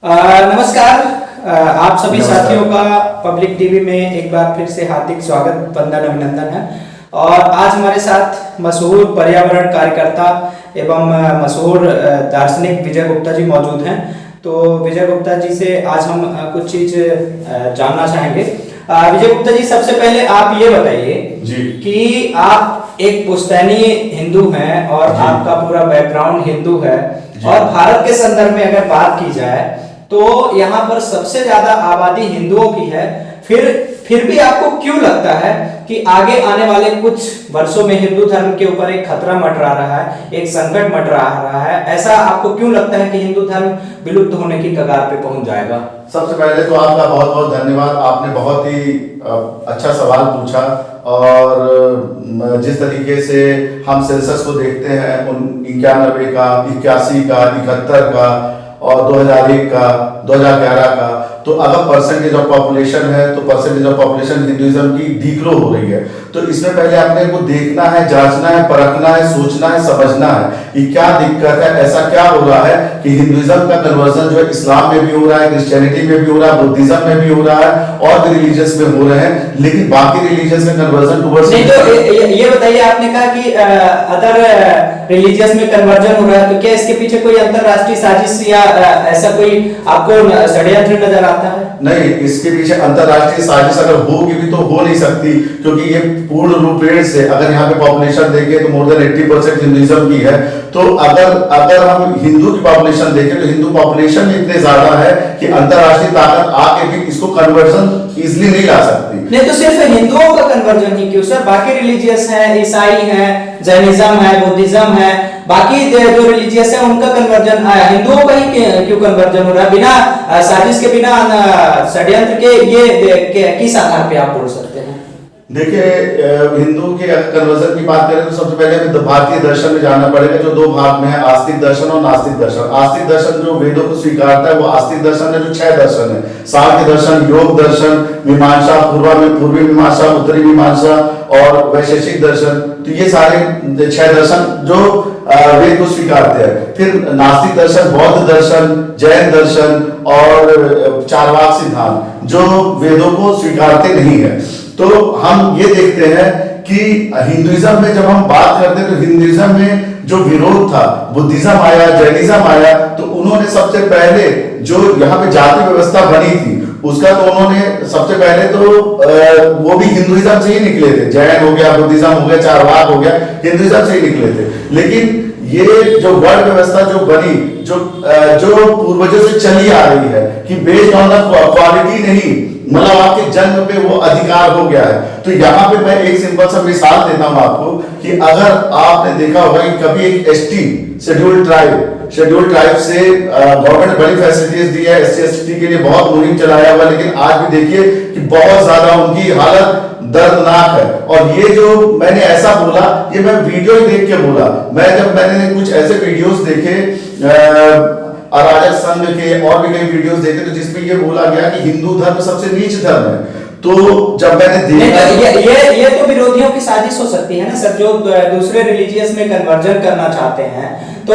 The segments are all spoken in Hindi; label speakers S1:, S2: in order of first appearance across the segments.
S1: नमस्कार। आप सभी साथियों का पब्लिक टीवी में एक बार फिर से हार्दिक स्वागत, वंदन, अभिनंदन है। और आज हमारे साथ मशहूर पर्यावरण कार्यकर्ता एवं मशहूर दार्शनिक विजय गुप्ता जी मौजूद हैं। तो विजय गुप्ता जी से आज हम कुछ चीज जानना चाहेंगे। विजय गुप्ता जी, सबसे पहले आप ये बताइए कि आप एक पुश्तैनी हिंदू हैं और आपका पूरा बैकग्राउंड हिंदू है, और भारत के संदर्भ में अगर बात की जाए तो यहाँ पर सबसे ज्यादा आबादी हिंदुओं की है। फिर भी आपको क्यों लगता है कि आगे आने वाले कुछ वर्षों में हिंदू धर्म के ऊपर एक खतरा मंडरा रहा है, एक संकट मंडरा रहा है? ऐसा आपको क्यों लगता है कि हिंदू धर्म विलुप्त होने की कगार पे पहुंच जाएगा?
S2: सबसे पहले तो आपका बहुत बहुत धन्यवाद। आपने बहुत ही अच्छा सवाल पूछा, और जिस तरीके से हम सेंसस को देखते हैं 91 का, 81 का, 71 का और 2001 का, 2011 का, तो अगर परसेंटेज ऑफ पॉपुलेशन है तो परसेंटेज ऑफ पॉपुलेशन हिंदुइज्म की डिग्रो हो रही है। तो इसमें पहले अपने को देखना है, जांचना है, परखना है, सोचना है, समझना है कि क्या दिक्कत है, ऐसा क्या हो रहा है कि हिंदुइज्म का कन्वर्जन जो है इस्लाम में भी हो रहा है, क्रिश्चियनिटी में भी हो रहा है, बुद्धिज्म में भी हो रहा है और भी रिलीजियस में हो रहे हैं, लेकिन बाकी रिलीजियस में कन्वर्जन टुवर्ड्स
S1: नहीं। तो ये बताइए, आपने कहा कि अदर रिलीजियस में कन्वर्जन हो रहा है, तो क्या इसके पीछे कोई अंतरराष्ट्रीय साजिश या ऐसा कोई आपको षड्यंत्र नजर आता है?
S2: नहीं, इसके पीछे अंतरराष्ट्रीय साजिश अगर होगी भी तो हो नहीं सकती, क्योंकि ये पूर्ण रूपेण से अगर यहाँ पे पॉपुलेशन देखें तो मोर देन 80% हिंदुइज्म की है। तो अगर हम हिंदू की पॉपुलेशन देखें तो हिंदू पॉपुलेशन इतने ज्यादा है कि अंतरराष्ट्रीय ताकत आके भी इसको कन्वर्जन इजिली नहीं ला सकती।
S1: नहीं, तो सिर्फ हिंदुओं का कन्वर्जन ही क्यों सर? बाकी रिलीजियस हैं, ईसाई हैं, जैनिज्म है, बुद्धिज्म है, बाकी जो रिलीजियस है उनका कन्वर्जन, हिंदुओं का ही क्यों कन्वर्जन हो रहा है बिना साजिश के, बिना षड्यंत्र के? ये किस आधार पे आप बोल सकते हैं?
S2: देखिए, हिंदू के कन्वर्जन की बात करें तो सबसे पहले हमें भारतीय दर्शन में जानना पड़ेगा, जो दो भाग में है, आस्तिक दर्शन और नास्तिक दर्शन। आस्तिक दर्शन जो वेदों को स्वीकारता है वो आस्तिक दर्शन है, जो 6 दर्शन है: सांख्य दर्शन, योग दर्शन, मीमांसा, पूर्वी मीमांसा, उत्तरी मीमांसा और वैशेषिक दर्शन। तो ये सारे 6 दर्शन जो वेद को स्वीकारते हैं। फिर नास्तिक दर्शन, बौद्ध दर्शन, जैन दर्शन और चार्वाक सिद्धांत जो वेदों को स्वीकारते नहीं है। तो हम ये देखते हैं कि हिंदुइज्म में जब हम बात करते हैं तो हिंदुइज्म में जो विरोध था, बुद्धिज्म आया, जैनिज्म आया, तो उन्होंने सबसे पहले जो यहाँ पे जाति व्यवस्था बनी थी उसका तो उन्होंने सबसे पहले तो वो भी हिंदुइज्म से ही निकले थे। जैन हो गया, बुद्धिज्म हो गया, चारवाक हो गया, हिंदुइज्म से ही निकले थे। लेकिन ये जो वर्ण व्यवस्था जो बनी, जो पूर्वजों से चली आ रही है कि बेस्ड ऑन द क्वालिटी नहीं, मतलब आपके जन्म पे वो अधिकार हो गया है। तो यहाँ पे मैं एक सिंपल सा मिसाल देता हूँ आपको कि अगर आपने देखा होगा कि कभी एक एसटी शेड्यूल्ड ट्राइब से गवर्नमेंट ने बड़ी फैसिलिटीज दी है, एससी एसटी के लिए बहुत मुहिम चलाया हुआ, लेकिन आज भी देखिए कि बहुत ज्यादा उनकी हालत दर्दनाक है। और ये जो मैंने ऐसा बोला, ये मैं वीडियो ही देख के बोला। मैंने कुछ ऐसे वीडियोस देखे अराजक संघ के और भी कई वीडियोस देखे, तो जिसमें ये बोला गया कि हिंदू धर्म सबसे नीच धर्म है। तो जब मैंने देखा,
S1: ये तो विरोधियों की साजिश हो सकती है ना सर, जो दूसरे रिलीजियस में कन्वर्जन करना चाहते हैं, तो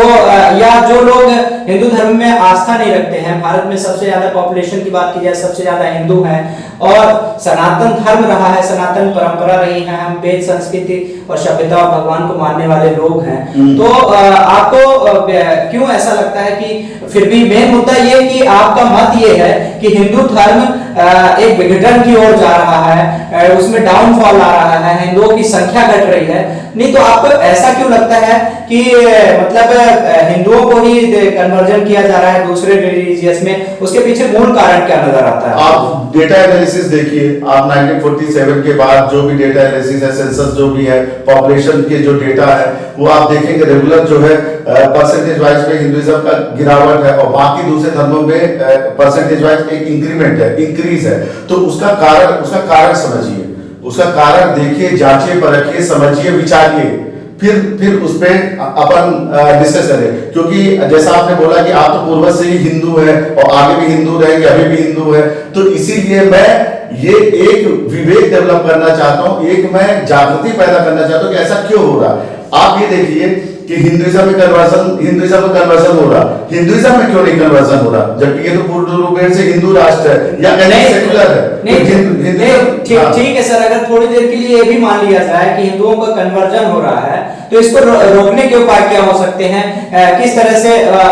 S1: या जो लोग हिंदू धर्म में आस्था नहीं रखते हैं। भारत में सबसे ज्यादा पॉपुलेशन की बात की जाए, सबसे ज्यादा हिंदू हैं और सनातन धर्म रहा है, सनातन परंपरा रही है, हम वेद, संस्कृति और सभ्यता और भगवान को मानने वाले लोग हैं। तो आपको क्यों ऐसा लगता है कि फिर भी मेन मुद्दा ये कि आपका मत ये है कि हिंदू धर्म एक विघटन की ओर जा रहा है, उसमें डाउनफॉल आ रहा है, हिंदुओं की संख्या घट रही है? नहीं, तो आपको ऐसा क्यों लगता है कि मतलब हिंदुओं को ही कन्वर्जन किया जा रहा है दूसरे रिलीजियस में? उसके पीछे मूल कारण क्या नजर आता है?
S2: आप डेटा एनालिसिस देखिए, आप 1947 के बाद जो भी डेटा एनालिसिस है, सेंसस जो भी है, पॉपुलेशन के जो डेटा है, वो आप देखेंगे रेगुलर जो है परसेंटेज वाइज में हिंदुइज्म का गिरावट है और बाकी दूसरे धर्मों में परसेंटेज वाइज एक इंक्रीमेंट है, इंक्रीज है। तो उसका कारण समझिए, उसका कारण देखिए, जांचिए, परखिए, समझिए, विचारिए, फिर उस पे अपन डिस्कस करें। क्योंकि जैसा आपने बोला कि आप तो पूर्वज से ही हिंदू है और आगे भी हिंदू रहेंगे, अभी भी हिंदू है, तो इसीलिए मैं ये एक विवेक डेवलप करना चाहता हूं, एक मैं जागृति पैदा करना चाहता हूं कि ऐसा क्यों हो रहा है। आप ये देखिए कि हिंदुइज्म में कन्वर्जन हो रहा, हिंदुइज्म में क्यों नहीं कन्वर्जन हो रहा, जबकि ये तो पूर्ण रूप से हिंदू राष्ट्र है या कहीं सेकुलर है।
S1: ठीक है सर, अगर थोड़ी देर के लिए ये भी मान लिया जाए कि हिंदुओं का कन्वर्जन हो रहा है, तो इसको रोकने के उपाय क्या हो सकते हैं? किस तरह से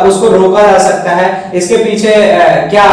S1: उसको रोका जा सकता है? इसके पीछे क्या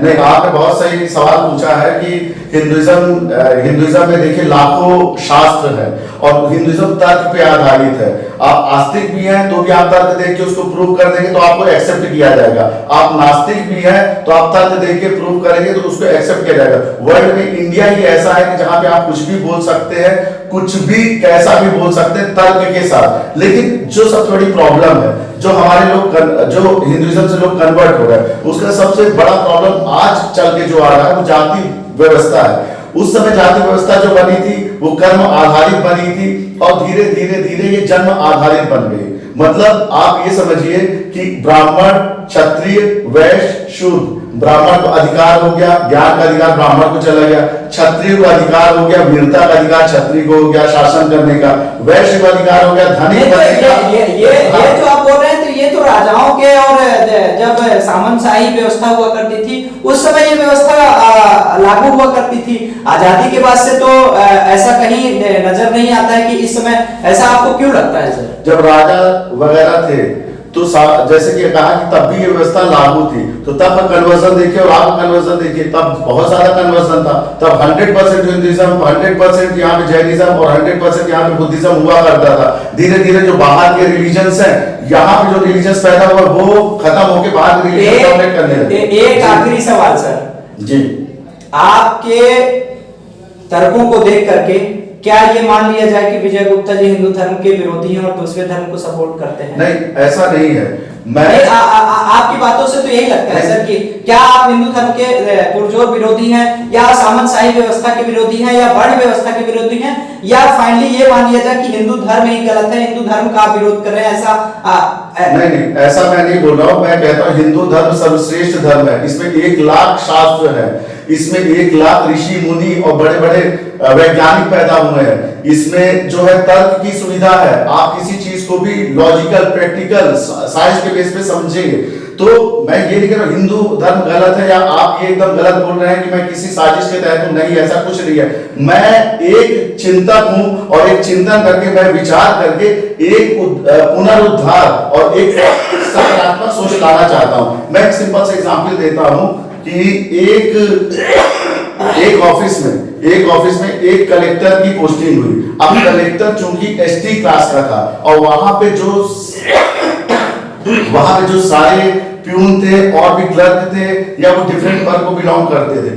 S2: नहीं, आपने बहुत सही सवाल पूछा है कि हिंदुइज्म में देखिए लाखों शास्त्र है और हिंदुइज्म तर्क पे आधारित है। आप आस्तिक भी हैं तो भी आप तर्क देख के उसको प्रूव कर देंगे तो आपको एक्सेप्ट किया जाएगा। आप नास्तिक भी हैं तो आप तर्क देख के प्रूव करेंगे तो उसको एक्सेप्ट किया जाएगा। वर्ल्ड में इंडिया ही ऐसा है कि जहां पे आप कुछ भी बोल सकते हैं, कुछ भी कैसा भी बोल सकते हैं तर्क के साथ। लेकिन जो सबसे बड़ी प्रॉब्लम है, जो हमारे लोग जो हिंदुइज्म से लोग कन्वर्ट हो रहे हैं, उसका सबसे बड़ा प्रॉब्लम आज चल के जो आ रहा है वो जाति व्यवस्था है। उस समय जाति व्यवस्था जो बनी थी वो कर्म आधारित बनी थी और धीरे धीरे धीरे ये जन्म आधारित बन गई। मतलब आप ये समझिए कि ब्राह्मण, क्षत्रिय, वैश्य, शूद्र। ब्राह्मण को अधिकार हो गया, ज्ञान का अधिकार ब्राह्मण को चला गया। क्षत्रिय को अधिकार हो गया, वीरता का अधिकार क्षत्रिय को हो गया शासन करने का। वैश्य को अधिकार हो गया धनी बनने का।
S1: ये जो आप बोल रहे हैं तो ये तो राजाओं के और जब सामंतशाही व्यवस्था हुआ करती थी उस समय ये व्यवस्था लागू हुआ करती थी। आजादी के बाद से तो ऐसा कहीं नजर नहीं आता है कि इस समय ऐसा आपको क्यों लगता है सर?
S2: जब राजा वगैरह थे तो जैसे कि कहा कि तब भी ये व्यवस्था लागू थी, तो तब कन्वर्जन देखिए और आप कन्वर्जन देखिए, तब बहुत सारा कन्वर्जन था। तब 100% हिंदुइज्म, 100% यहाँ पे जैनिज्म और 100% यहाँ पे बुद्धिज्म हुआ करता था। धीरे धीरे जो बाहर के रिलीजन्स हैं, यहाँ पे जो रिलीजन्स पैदा हुआ वो खत्म होके बाहर के रिलीजन डोमिनेट करने लगे।
S1: एक आखिरी सवाल सर
S2: जी,
S1: आपके तर्कों को देख करके क्या ये मान लिया जाए कि विजय गुप्ता जी हिंदू धर्म के विरोधी हैं और दूसरे धर्म को सपोर्ट करते हैं?
S2: नहीं, ऐसा नहीं है।
S1: आपकी बातों से तो यही लगता है सर कि क्या आप हिंदू धर्म के पुरजोर विरोधी हैं या सामंतशाही व्यवस्था के विरोधी हैं या वर्ण व्यवस्था के विरोधी हैं, या फाइनली ये मान लिया जाए कि हिंदू धर्म ही गलत है, हिंदू धर्म का आप विरोध कर रहे हैं? ऐसा
S2: नहीं, ऐसा मैं नहीं बोल रहा हूँ। मैं कहता हूँ हिंदू धर्म सर्वश्रेष्ठ धर्म है। इसमें 1 लाख शास्त्र है, इसमें 1 लाख ऋषि मुनि और बड़े बड़े वैज्ञानिक पैदा हुए हैं। इसमें जो है तर्क की सुविधा है, आप किसी चीज को भी लॉजिकल, प्रैक्टिकल, साइंस के बेस पे समझेंगे। तो मैं ये नहीं कह रहा हिंदू धर्म गलत है या आप ये एकदम गलत बोल रहे हैं कि मैं किसी साजिश के तहत हूं। नहीं, ऐसा कुछ नहीं है। मैं एक चिंतक हूं और एक चिंतन करके मैं विचार करके एक पुनरुद्धार और एक सकारात्मक सोच लाना चाहता हूं। मैं एक सिंपल सा एग्जांपल देता हूं कि एक ऑफिस में एक कलेक्टर की पोस्टिंग हुई। अब कलेक्टर चूंकि एसटी क्लास का था और वहां पे जो सारे प्यून थे और भी क्लर्क थे या वो डिफरेंट वर्ग को बिलोंग करते थे,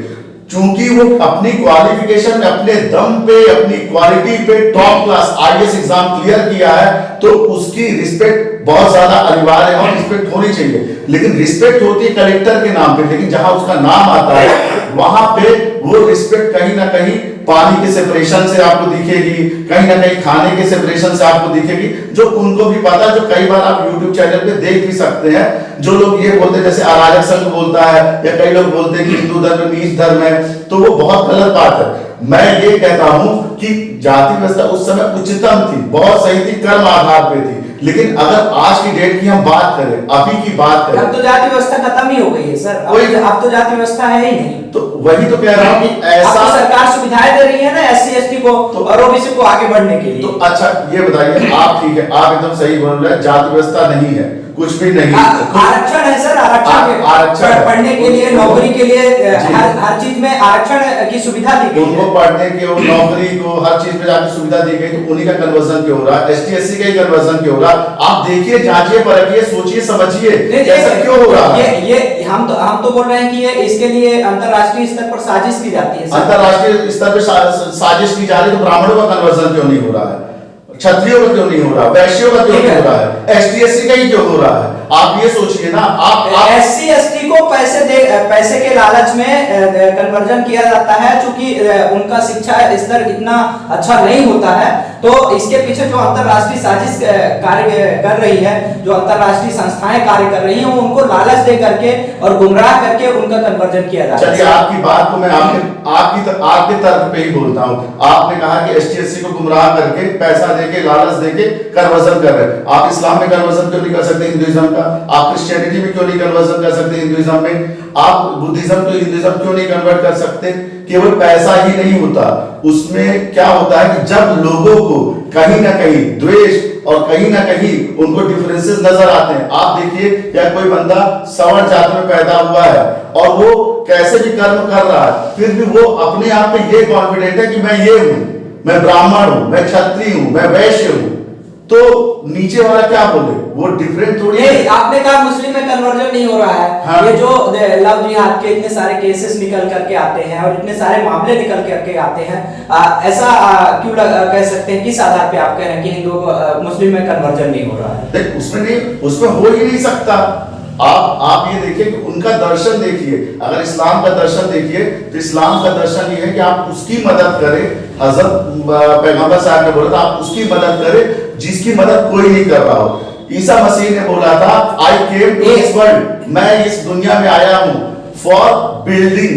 S2: चूंकि वो अपनी क्वालिफिकेशन, अपने दम पे, अपनी क्वालिटी पे top class IAS exam clear किया है, तो उसकी रिस्पेक्ट बहुत ज्यादा अनिवार्य है और रिस्पेक्ट होनी चाहिए। लेकिन रिस्पेक्ट होती है कलेक्टर के नाम पे, लेकिन जहां उसका नाम आता है वहां पे वो रिस्पेक्ट कहीं ना कहीं पानी के सेपरेशन से आपको दिखेगी, कहीं ना कहीं खाने के सेपरेशन से आपको दिखेगी, जो उनको भी पता, जो कई बार आप YouTube चैनल पे देख भी सकते हैं। जो लोग ये बोलते हैं, जैसे अराजक संघ बोलता है या कई लोग बोलते हैं कि हिंदू धर्म नीच धर्म है, तो वो बहुत गलत बात है। मैं ये कहता हूं कि जाति व्यवस्था उस समय उच्चतम थी, बहुत सही थी, कर्म आधार पे थी। लेकिन अगर आज की डेट की हम बात करें, अभी की बात करें,
S1: अब तो जाति व्यवस्था खत्म ही हो गई है सर। अब तो जाति व्यवस्था है ही नहीं।
S2: तो वही तो कह रहा हूं कि ऐसा
S1: सरकार सुविधाएं दे रही है ना एससी एसटी को और ओबीसी को आगे बढ़ने के लिए।
S2: तो अच्छा ये बताइए, आप ठीक है, आप एकदम सही बोल रहे हैं, जाति व्यवस्था नहीं है, कुछ भी नहीं।
S1: आरक्षण है सर, आरक्षण पढ़ने के लिए, नौकरी के लिए, हर चीज में आरक्षण की सुविधा दी गई।
S2: उनको पढ़ने की, नौकरी को, हर चीज में जाके सुविधा दी गई, तो उन्हीं का कन्वर्जन क्यों हो रहा है? एसटी एससी का ही कन्वर्जन क्यों हो रहा है? आप देखिए, जांचिए, परखिए, सोचिए, समझिए, ऐसा क्यों हो रहा है?
S1: ये हम तो बोल रहे हैं कि ये इसके लिए अंतरराष्ट्रीय स्तर पर साजिश की जाती है।
S2: अंतरराष्ट्रीय स्तर पर साजिश की जा रही है, तो ब्राह्मणों का कन्वर्जन क्यों नहीं हो रहा है? क्षत्रियों का क्यों नहीं हो रहा? वैश्यों का क्यों नहीं हो रहा है? एसटी एससी का ही क्यों हो रहा है? आप ये सोचिए ना। आप
S1: एससी एसटी को पैसे पैसे के लालच में कन्वर्जन किया जाता है, चूंकि उनका शिक्षा स्तर इतना अच्छा नहीं होता है। तो इसके पीछे जो अंतरराष्ट्रीय साजिश कार्य कर रही है, जो अंतरराष्ट्रीय संस्थाएं कार्य कर रही हैं, वो उनको लालच दे करके और गुमराह करके उनका कन्वर्जन किया जाता है।
S2: चलिए, आपकी बात को मैं आपके तर्क पे ही बोलता हूँ। आपने कहा कि एसटीएससी को गुमराह करके, पैसा देके, लालच देके कन्वर्जन कर रहे हैं। आप इस्लाम में कन्वर्जन क्यों नहीं कर सकते हिंदुइज्म का? आप क्रिश्चियनिटी में क्यों नहीं कन्वर्जन कर सकते हिंदुइज्म में? आप बुद्धिज्म तो हिंदुइज्म क्यों नहीं कन्वर्ट कर सकते? केवल पैसा ही नहीं होता, उसमें क्या होता है कि जब लोगों को कहीं ना कहीं द्वेष और कहीं ना कहीं उनको डिफरेंसेस नजर आते हैं। आप देखिए, क्या कोई बंदा सवर्ण जाति में पैदा हुआ है और वो कैसे भी कर्म कर रहा है, फिर भी वो अपने आप में ये कॉन्फिडेंट है कि मैं ये हूं, मैं ब्राह्मण हूं, मैं क्षत्रिय हूं, मैं वैश्य हूं, तो नीचे वाला क्या बोले? वो डिफरेंट थोड़ी है।
S1: आपने कहा मुस्लिम में कन्वर्जन नहीं हो रहा है।
S2: हाँ।
S1: ये जो लव जिहाद के इतने सारे केसेस निकल करके आते हैं और इतने सारे मामले निकल करके आते हैं, ऐसा क्यों कह सकते हैं, किस आधार पे आप कह रहे हैं कि हिंदू मुस्लिम में कन्वर्जन नहीं हो रहा है?
S2: देख, उसमें हो ही नहीं सकता। आप ये देखिए कि उनका दर्शन देखिए, अगर इस्लाम का दर्शन देखिए तो इस्लाम का दर्शन ये है कि आप उसकी मदद करें। हजरत पैगंबर साहब ने बोला था, आप उसकी मदद करें जिसकी मदद कोई नहीं कर रहा हो। ईसा मसीह ने बोला था, आई केम टू दिस वर्ल्ड, मैं इस दुनिया में आया हूं फॉर बिल्डिंग,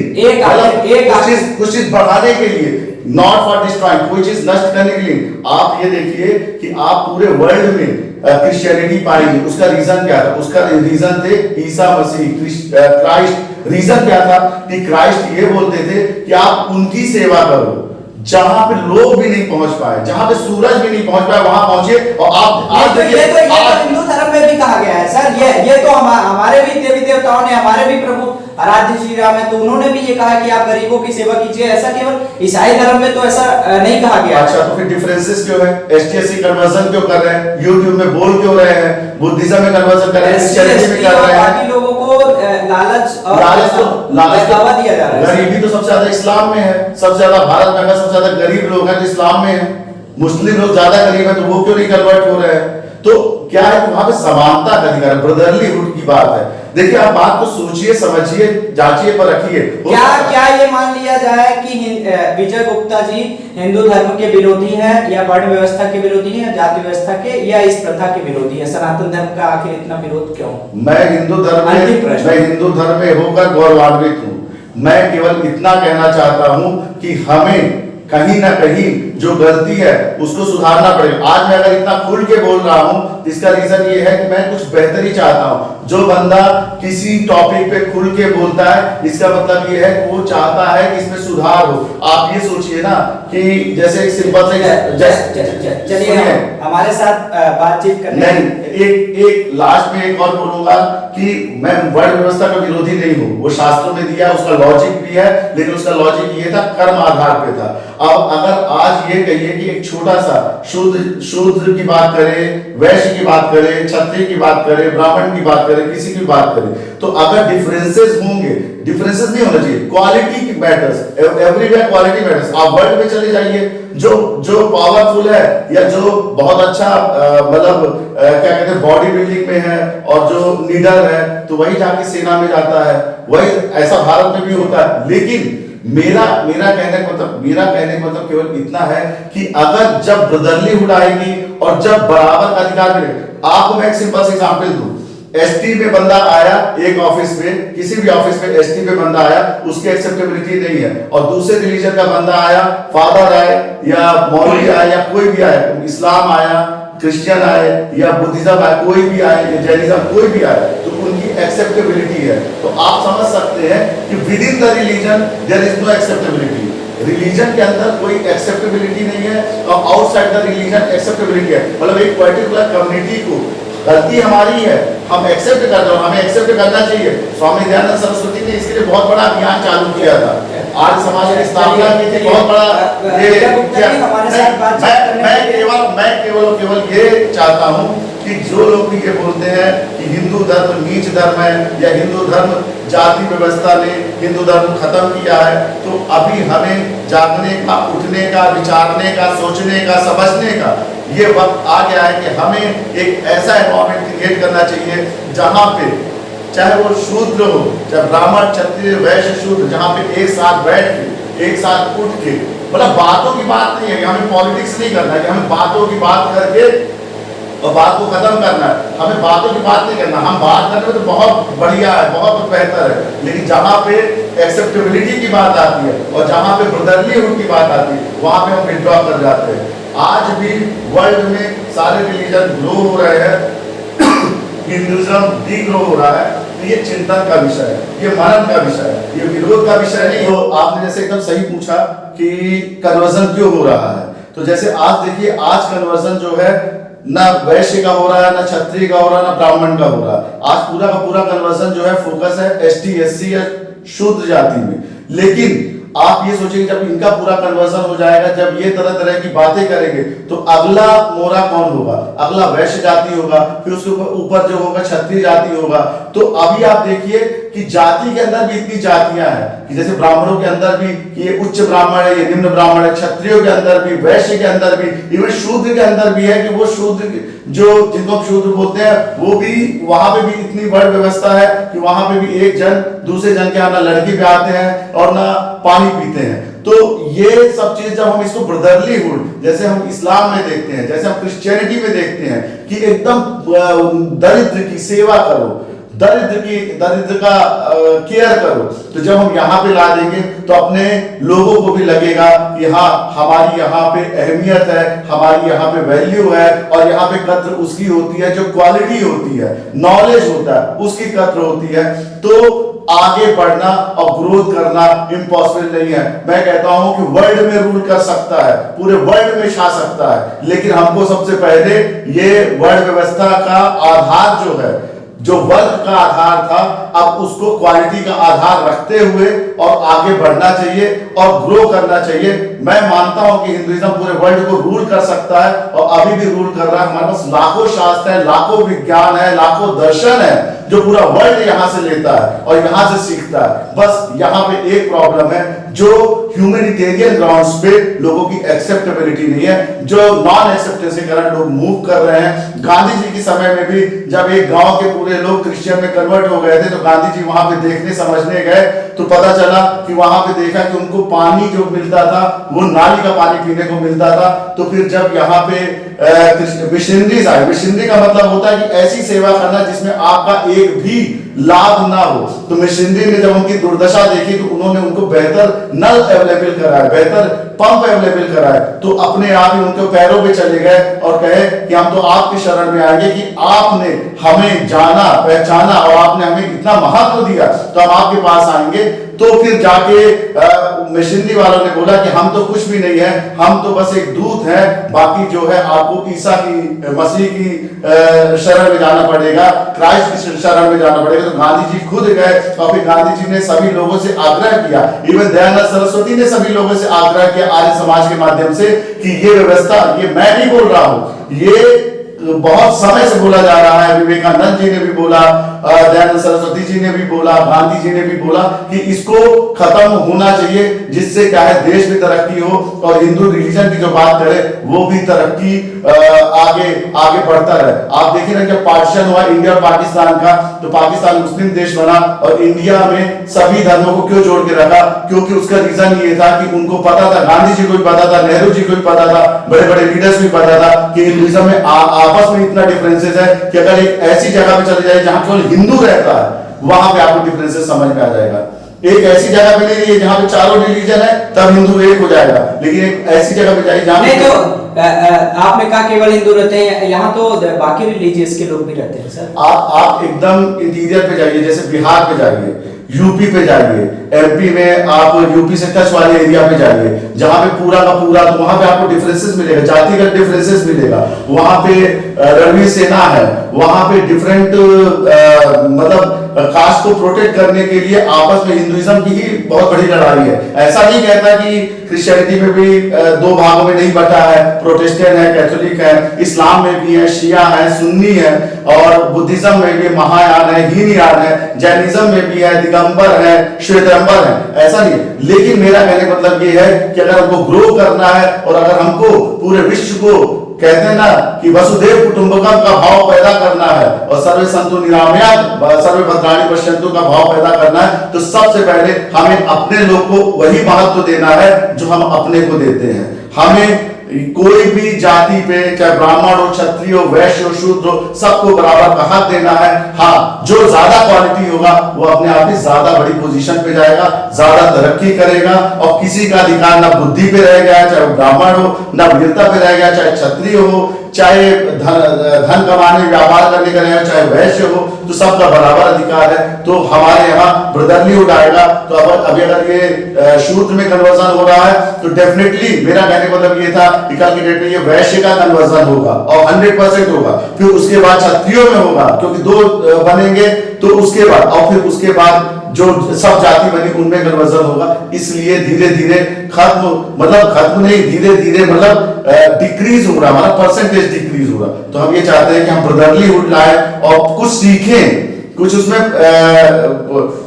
S2: कुछ चीज बढ़ाने के लिए, नॉट फॉर डिस्ट्रॉइंग, कोई चीज नष्ट करने के लिए। आप ये देखिए कि आप पूरे वर्ल्ड में क्रिश्चियनिटी पाएंगे। उसका रीजन क्या था? उसका रीजन थे ईसा मसीह, क्राइस्ट। रीजन क्या था कि क्राइस्ट ये बोलते थे कि आप उनकी सेवा करो, जहां पे लोग भी नहीं पहुंच पाए, जहां पे सूरज भी नहीं पहुंच पाए, वहां पहुंचे। और आप
S1: ये तो हिंदू धर्म में भी कहा गया है सर। ये तो हमारे भी देवी देवताओं ने, हमारे भी प्रभु आराध्य श्री राम है, तो उन्होंने भी ये कहा कि आप गरीबों की सेवा कीजिए। ऐसा केवल ईसाई धर्म में तो ऐसा नहीं कहा गया।
S2: अच्छा, तो फिर डिफरेंसेस क्यों है? एसटीएससी कन्वर्जन क्यों कर रहे हैं? यूट्यूब में बोल क्यों रहे हैं? बुद्धिज्म में कन्वर्जन कर रहे हैं, क्रिश्चियनिटी में कर रहे हैं।
S1: बाकी लोगों को लालच बढ़ावा दिया जा रहा है।
S2: गरीबी तो सबसे ज्यादा इस्लाम में है। सबसे ज्यादा भारत में सबसे ज्यादा गरीब लोग हैं तो इस्लाम में है। मुस्लिम लोग ज्यादा गरीब है तो वो क्यों नहीं कन्वर्ट हो रहे हैं? तो क्या है कि वहां पे समानता का अधिकार, ब्रदरलीहुड की बात है। देखिए, आप बात को सोचिए, समझिए, जांचिए, पर रखिए।
S1: क्या ये मान लिया जाए कि विजय गुप्ता जी हिंदू धर्म के विरोधी हैं, या वर्ण व्यवस्था के विरोधी हैं, या जाति व्यवस्था के, या इस प्रथा के विरोधी है? सनातन धर्म का आखिर इतना विरोध क्यों?
S2: मैं हिंदू धर्म में होकर गौरवान्वित हूँ। मैं केवल इतना कहना चाहता हूँ कि हमें कहीं ना कहीं जो गलती है उसको सुधारना पड़ेगा। आज मैं अगर इतना खुल के बोल रहा हूं, इसका रीजन ये है कि मैं कुछ बेहतरी चाहता हूं। जो बंदा किसी टॉपिक पे खुल के बोलता है, इसका मतलब ये है कि वो चाहता है कि इसमें सुधार हो। आप ये सोचिए ना कि जैसे एक सिंपल से,
S1: चलिए हमारे साथ बातचीत करने,
S2: एक लास्ट में एक और बोलूंगा कि मैं वर्ण व्यवस्था का विरोधी नहीं हूं। वो शास्त्रों में दिया, उसका लॉजिक भी है, लेकिन उसका लॉजिक ये था, कर्म आधार पे था। अब अगर आज ये कहिए कि एक छोटा सा शूद्र की बात करें, वैश्य की बात करें, क्षत्रिय की बात करें, ब्राह्मण की बात करें, किसी की बात करें, तो अगर डिफरेंसेस होंगे, डिफरेंसेस नहीं होना चाहिए, क्वालिटी की मैटर्स, एवरीवेयर क्वालिटी मैटर्स। आप वर्ल्ड में चले जाइए, जो पावरफुल है या जो बहुत अच्छा मतलब क्या कहते हैं बॉडी बिल्डिंग में है और जो लीडर है, तो वही जाके सेना में जाता है। वही ऐसा भारत में भी होता है। लेकिन मेरा कहने का मतलब केवल इतना है कि अगर जब ब्रदरलीहुड आएगी और जब बराबर का अधिकार मिलेगा। आपको मैं एक सिंपल सा एग्जांपल दूं, एसटी में बंदा आया एक ऑफिस में, किसी भी ऑफिस में एसटी में बंदा आया, उसकी एक्सेप्टेबिलिटी नहीं है, और दूसरे रिलीजन का बंदा आया, फादर आए या मौलवी आए या कोई भी आए, इस्लाम आया, क्रिश्चियन आए या बुद्धिज्म आए, कोई भी आए या जैनिज्म कोई भी आए, तो उनकी एक्सेप्टेबिलिटी है। तो आप समझ सकते हैं कि within the religion there is no acceptability. Religion के अंदर कोई एक्सेप्टेबिलिटी नहीं है और आउटसाइड द रिलीजन एक्सेप्टेबिलिटी है। मतलब एक पर्टिकुलर कम्युनिटी को, गलती हमारी है, हम एक्सेप्ट करते हैं, हमें एक्सेप्ट करना चाहिए। स्वामी दयानंद सरस्वती ने इसके लिए बहुत बड़ा अभियान चालू किया था। आर्य समाज की स्थापना की थी, बहुत बड़ा ये। मैं केवल ये चाहता हूँ कि जो लोग भी ये बोलते हैं कि हिंदू धर्म नीच धर्म है या हिंदू धर्म जाति व्यवस्था ने हिंदू धर्म खत्म किया है, तो अभी हमें जागने का, उठने का, विचारने का, सोचने का, समझने का ये वक्त आ गया है कि हमें एक ऐसा एनवायरनमेंट क्रिएट करना चाहिए जहां पे चाहे वो शूद्र हो, चाहे ब्राह्मण, क्षत्रिय, वैश्य, शूद्र, जहाँ पे एक साथ बैठ के, एक साथ उठ के, मतलब बातों की बात नहीं है कि हमें पॉलिटिक्स नहीं करना है, कि हमें बातों की बात करके और बात को खत्म करना है। हमें बातों की बात नहीं करना, हम बात करने में तो बहुत बढ़िया है, बहुत बेहतर है, लेकिन जहाँ पे एक्सेप्टेबिलिटी की बात आती है और जहाँ पे ब्रदरलीहुड की बात आती है, वहाँ पे हम विड्रॉ कर जाते हैं। आज भी वर्ल्ड में सारे रिलीजन ग्रो हो रहे हैं, हिंदुइज्म डीग्रो हो रहा है, तो ये चिंतन का विषय है, ये मनन का विषय है, ये विरोध का विषय नहीं। तो आपने जैसे एकदम सही पूछा कि कन्वर्जन क्यों हो रहा है, तो जैसे आज देखिए, आज कन्वर्जन जो है ना वैश्य का हो रहा है, ना क्षत्रिय का हो रहा है, ना ब्राह्मण का हो रहा है। आज पूरा का पूरा कन्वर्जन जो है फोकस है एसटी, एससी या शूद्र जाति में। लेकिन आप ये सोचेंगे जब इनका पूरा कन्वर्जन हो जाएगा, जब ये तरह तरह की बातें करेंगे, तो अगला मोरा कौन होगा? अगला वैश्य जाति होगा, फिर उसके ऊपर जो होगा क्षत्रिय जाति होगा। तो अभी आप देखिए कि जाति के अंदर भी इतनी जातियां हैं कि जैसे ब्राह्मणों के अंदर भी ये उच्च ब्राह्मण है, ये निम्न ब्राह्मण है, क्षत्रियों के अंदर भी, वैश्य के अंदर भी, इवन शूद्र के अंदर भी है कि वो शूद्र जो जिनको हम शूद्र बोलते हैं, वो भी वहां पे भी इतनी बड़ी व्यवस्था है कि वहां पे भी एक जन दूसरे जन के यहाँ ना लड़की पे आते हैं और ना पानी पीते हैं। तो ये सब चीज जब हम इसको ब्रदरलीहुड, जैसे हम इस्लाम में देखते हैं, जैसे हम क्रिश्चियनिटी में देखते हैं कि एकदम दरिद्र की सेवा करो, दरिद्र का केयर करो, तो जब हम यहाँ पे ला देंगे तो अपने लोगों को भी लगेगा कि हाँ, हमारी यहाँ पे अहमियत है, हमारी यहाँ पे वैल्यू है, और यहाँ पे कद्र उसकी होती है जो क्वालिटी होती है, नॉलेज होता है, उसकी कद्र होती है। तो आगे बढ़ना और ग्रोथ करना इम्पॉसिबल नहीं है। मैं कहता हूं कि वर्ल्ड में रूल कर सकता है, पूरे वर्ल्ड में छा सकता है, लेकिन हमको सबसे पहले ये वर्ल्ड व्यवस्था का आधार जो है, जो वर्ग का आधार था, अब उसको क्वालिटी का आधार रखते हुए और आगे बढ़ना चाहिए और ग्रो करना चाहिए। मैं मानता हूं कि हिंदुइज्म पूरे वर्ल्ड को रूल कर सकता है और अभी भी रूल कर रहा है। हमारे पास लाखों शास्त्र है, लाखों विज्ञान है, लाखों दर्शन है, जो पूरा वर्ल्ड यहां से लेता है और यहां से सीखता है। बस यहां पे एक प्रॉब्लम है, जो ह्यूमैनिटेरियन ग्राउंड्स पे लोगों की एक्सेप्टेबिलिटी नहीं है, जो नॉन एक्सेप्टेंस के कारण लोग मूव कर रहे हैं। गांधी जी के समय में भी जब एक गांव के पूरे लोग क्रिश्चियन में कन्वर्ट हो गए थे, तो गांधी जी वहां पे देखने समझने गए, तो पता चला कि वहां पे देखा कि उनको पानी जो मिलता था वो नाली का पानी पीने को मिलता था। तो फिर जब यहाँ पे मिशनरीज आए, मिशनरी का मतलब होता है कि ऐसी सेवा करना जिसमें आपका एक भी लाभ ना हो। तो मिशनरी ने जब उनकी दुर्दशा देखी, तो उन्होंने उनको बेहतर नल अवेलेबल कराया, बेहतर पंप अवेलेबल कराया, तो अपने आप ही उनके पैरों पे चले गए और कहे कि हम तो आपके शरण में आएंगे कि आपने हमें जाना, पहचाना और आपने हमें इतना महत्व दिया, तो हम आपके पास आएंगे। तो फिर जाके मिशनरी वालों ने बोला कि हम तो कुछ भी नहीं है, हम तो बस एक दूत है, बाकी जो है आपको ईसा की, मसीह की शरण में जाना पड़ेगा, क्राइस्ट की शरण में जाना पड़ेगा। तो गांधी जी खुद गए और फिर गांधी जी ने सभी लोगों से आग्रह किया, इवन दयानंद सरस्वती ने सभी लोगों से आग्रह किया आर्य समाज के माध्यम से कि ये व्यवस्था, ये मैं नहीं बोल रहा हूं, ये बहुत समय से बोला जा रहा है। विवेकानंद जी ने भी बोला, दयानंद सरस्वती जी ने भी बोला, गांधी जी ने भी बोला कि इसको खत्म होना चाहिए, जिससे क्या है देश में तरक्की हो और हिंदू रिलीजन की जो बात करें वो भी तरक्की आगे आगे बढ़ता रहे। आप देखिए ना, जब पार्टीशन हुआ इंडिया और पाकिस्तान का, तो पाकिस्तान मुस्लिम देश बना और इंडिया में सभी धर्मों को क्यों जोड़ के रखा? क्योंकि उसका रीजन ये था कि उनको पता था, गांधी जी को भी पता था, नेहरू जी को भी पता था, बड़े बड़े लीडर्स भी पता था कि हिंदुइज्म में आपस में इतना डिफरेंसेस है कि अगर एक ऐसी जगह पे चले जाए जहां केवल हिंदू रहता है, वहां पे आपको डिफरेंसेस समझ में आ जाएगा। एक ऐसी जगह पे नहीं है जहां पे चारों रिलीजन है तब हिंदू एक हो जाएगा, लेकिन एक ऐसी जगह पे जाइए जहां
S1: नहीं, तो आपने कहा केवल हिंदू रहते हैं, यहाँ तो बाकी रिलीजियस के लोग भी रहते हैं सर।
S2: आप एकदम इंटीरियर पे जाइए, जैसे बिहार पे जाइए, यूपी पे जाइए, एमपी में आप यूपी से टच वाले एरिया पे जाइए, जहां पे पूरा का पूरा, तो वहां पे आपको डिफरेंसेस मिलेगा, जातिगत डिफरेंसेस मिलेगा। वहां पे रणवीर सेना है, वहां पे डिफरेंट मतलब कास्ट को प्रोटेक्ट करने के लिए आपस में हिंदुइज्म की ही बहुत बड़ी लड़ाई है। ऐसा नहीं कहता कि क्रिश्चियनिटी में भी दो भागों में नहीं बटा है, प्रोटेस्टेंट है, कैथोलिक है, इस्लाम में भी है, शिया है, सुन्नी है, और बुद्धिज्म में भी महायान है, हीनयान है, जैनिज्म में भी है, दिगंबर है, श्वेतांबर है, ऐसा नहीं। लेकिन मेरा कहने का मतलब ये है कि अगर हमको ग्रो करना है और अगर हमको पूरे विश्व को कहते हैं ना कि वसुधैव कुटुंबकम का भाव पैदा करना है और सर्वे संतु निरामया सर्वे भद्राणि पश्यन्तु का भाव पैदा करना है, तो सबसे पहले हमें अपने लोग को वही महत्व देना है जो हम अपने को देते हैं। हमें कोई भी जाति पे, चाहे ब्राह्मण हो, क्षत्रिय हो, वैश्य हो, शूद्र हो, सबको बराबर का हक देना है। हाँ, जो ज्यादा क्वालिटी होगा वो अपने आप ही ज्यादा बड़ी पोजीशन पे जाएगा, ज्यादा तरक्की करेगा, और किसी का अधिकार ना बुद्धि पे रह गया, चाहे वो ब्राह्मण हो, ना वीरता पे रह गया, चाहे क्षत्रिय हो, चाहे धन कमाने व्यापार करने का रहे, चाहे वैश्य हो, तो सबका बराबर अधिकार है। तो हमारे यहाँ ब्रदरलीहुड आएगा। तो अब अभी अगर ये शूद्र में कन्वर्जन हो रहा है तो डेफिनेटली मेरा कहने का मतलब ये था कि कल की डेट में ये वैश्य का कन्वर्जन होगा और 100% होगा। फिर उसके बाद क्षत्रियों में होगा, क्योंकि 2 बनेंगे, तो उसके बाद और फिर उसके बाद जो सब जाति बनी उनमें कन्वर्जन होगा। इसलिए धीरे धीरे खत्म नहीं, धीरे धीरे मतलब डिक्रीज हो रहा, मतलब परसेंटेज डिक्रीज हो रहा। तो हम ये चाहते हैं कि हम ब्रदरलीहुड लाए और कुछ सीखें, कुछ उसमें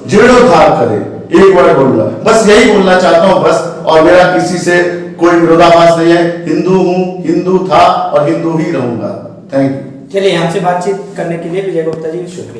S2: जीर्णोद्धार करें। एक वर्ड बोलूंगा, बस यही बोलना चाहता हूं बस। और मेरा किसी से कोई विरोधाभास नहीं है। हिंदू हूं, हिंदू था और हिंदू ही रहूंगा। Thank you.
S1: चलिए, हमसे बातचीत करने के लिए विजय गुप्ता जी शुक्रिया।